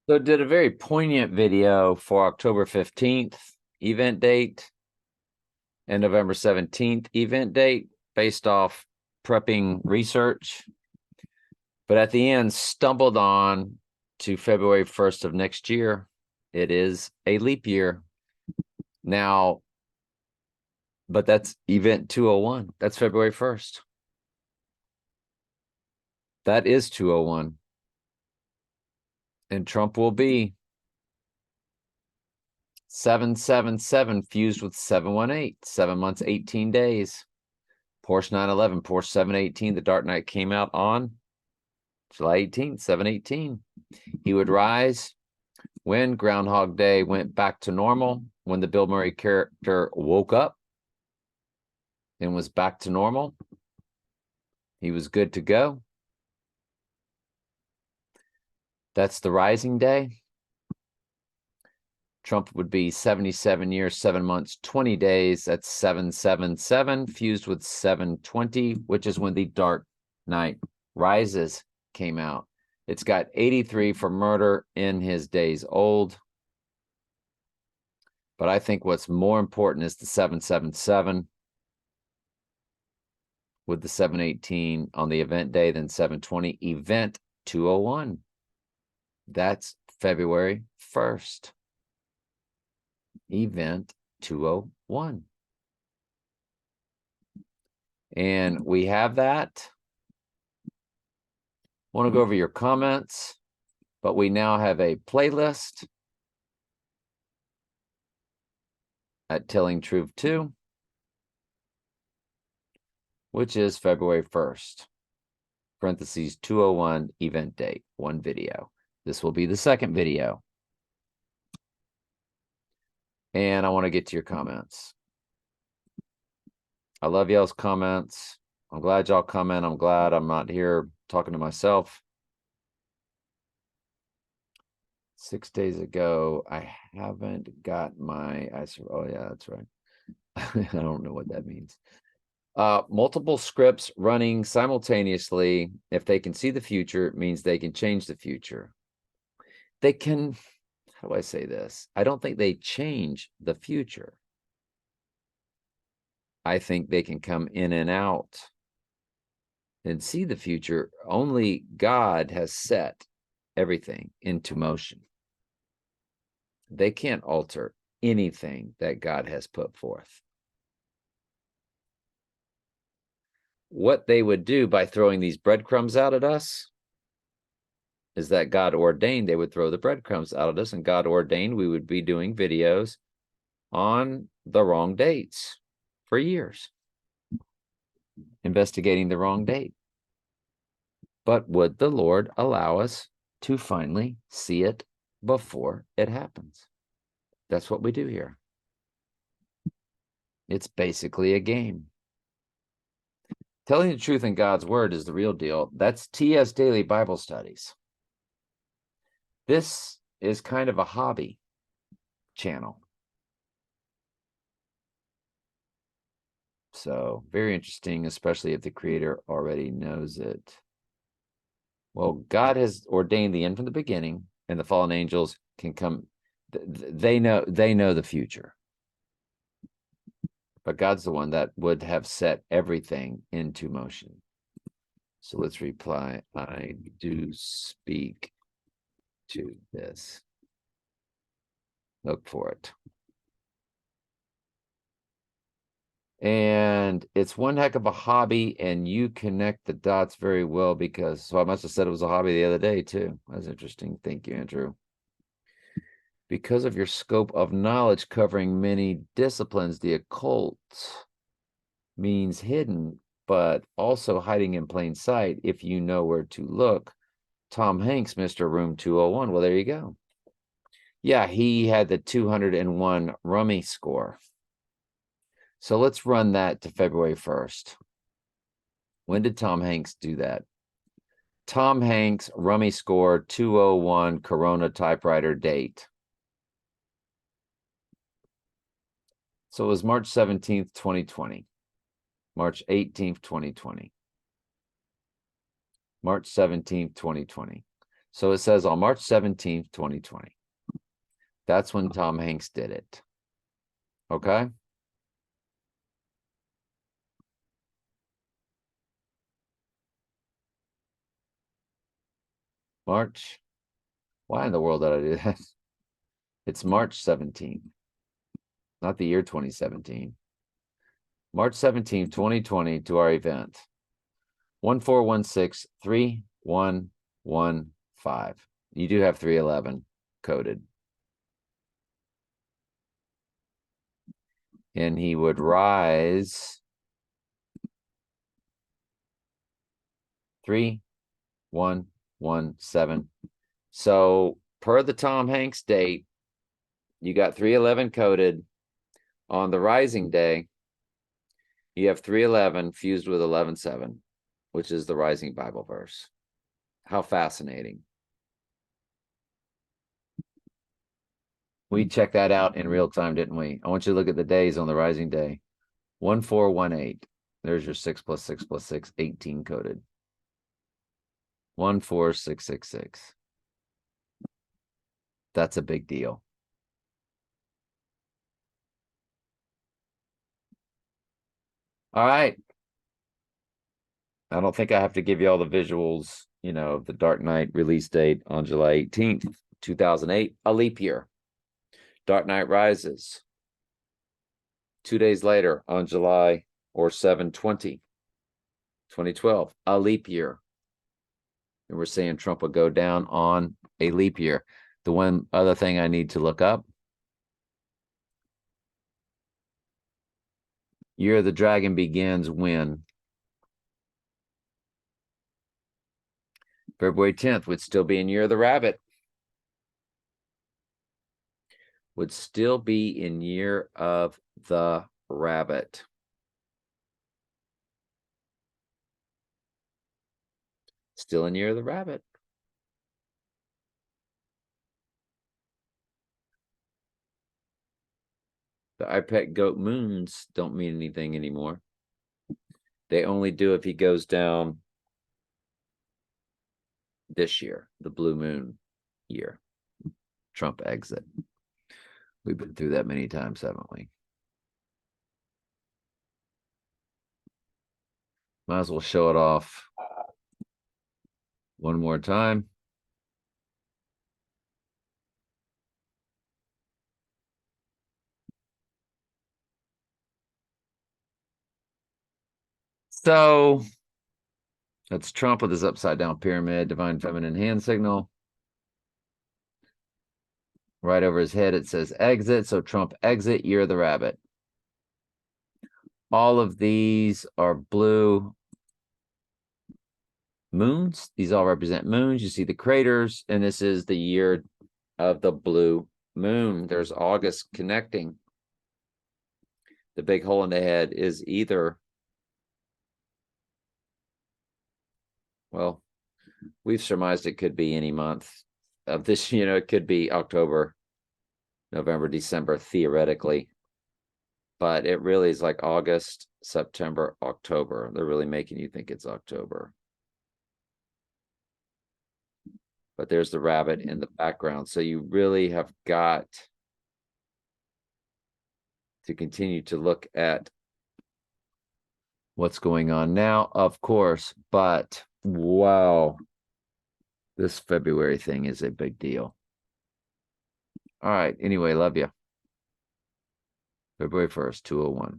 So did a very poignant video for October 15th event date and November 17th event date based off prepping research. But at the end, stumbled on to February 1st of next year. It is a leap year. Now, but that's event 201. That's February 1st. That is 201. And Trump will be 777 fused with 718, 7 months, 18 days. Porsche 911, Porsche 718. The Dark Knight came out on July 18th, 718. He would rise when Groundhog Day went back to normal, when the Bill Murray character woke up and was back to normal. He was good to go. That's the rising day. Trump would be 77 years, 7 months, 20 days. That's 777 fused with 720, which is when the Dark Knight Rises came out. It's got 83 for murder in his days old. But I think what's more important is the 777 with the 718 on the event day than 720. Event 201. That's February 1st. Event 201. And we have that. I want to go over your comments, but we now have a playlist at Telling Truth 2, which is February 1st, parentheses 201 event date, one video. This will be the second video. And I want to get to your comments. I love y'all's comments. I'm glad y'all comment. I'm glad I'm not here talking to myself. 6 days ago, I haven't got my, oh yeah, that's right. I don't know what that means. Multiple scripts running simultaneously, if they can see the future, it means they can change the future. They can, how do I say this? I don't think they change the future. I think they can come in and out and see the future. Only God has set everything into motion. They can't alter anything that God has put forth. What they would do by throwing these breadcrumbs out at us is that God ordained they would throw the breadcrumbs out at us, and God ordained we would be doing videos on the wrong dates for years, investigating the wrong date. But would the Lord allow us to finally see it before it happens? That's what we do here. It's basically a game. Telling the truth in God's word is the real deal. That's TS Daily Bible Studies. This is kind of a hobby channel. So very interesting, especially if the creator already knows it. Well, God has ordained the end from the beginning, and the fallen angels can come. They know the future. But God's the one that would have set everything into motion. So let's reply, I do speak to this. Look for it. And it's one heck of a hobby, and you connect the dots very well because, so I must have said it was a hobby the other day too. That's interesting. Thank you, Andrew. Because of your scope of knowledge covering many disciplines, the occult means hidden, but also hiding in plain sight if you know where to look. Tom Hanks, Mr. Room 201. Well, there you go. Yeah, he had the 201 rummy score. So let's run that to February 1st. When did Tom Hanks do that? Tom Hanks, rummy score 201, Corona typewriter date. So it was March 17th, 2020. March 18th, 2020. March 17th, 2020. So it says on March 17th, 2020. That's when Tom Hanks did it. Okay. March. Why in the world did I do that? It's March 17th, not the year 2017. March 17th, 2020 to our event. 14163115. You do have 311 coded. And he would rise 3117. So per the Tom Hanks date, you got 311 coded. On the rising day, you have 311 fused with 11:7, which is the rising Bible verse. How fascinating. We checked that out in real time, didn't we? I want you to look at the days on the rising day. 1418. There's your 6 plus 6 plus 6, 18 coded. 14666. That's a big deal. All right. I don't think I have to give you all the visuals, of the Dark Knight release date on July 18th, 2008, a leap year. Dark Knight Rises 2 days later on July 7/20, 2012, a leap year. And we're saying Trump will go down on a leap year. The one other thing I need to look up, Year of the Dragon begins when? February 10th would still be in Year of the Rabbit. Would still be in Year of the Rabbit. Still in Year of the Rabbit. The I Pet Goat moons don't mean anything anymore. They only do if he goes down this year, the blue moon year. Trump exit. We've been through that many times, haven't we? Might as well show it off one more time. So that's Trump with his upside down pyramid, divine feminine hand signal. Right over his head, it says exit. So Trump exit, Year of the Rabbit. All of these are blue moons. These all represent moons. You see the craters, and this is the year of the blue moon. There's August connecting. The big hole in the head is either, well, we've surmised it could be any month of this, it could be October, November, December, theoretically. But it really is like August, September, October. They're really making you think it's October. But there's the rabbit in the background. So you really have got to continue to look at what's going on now, of course. But wow, this February thing is a big deal. All right. Anyway, love you. February 1st, 201.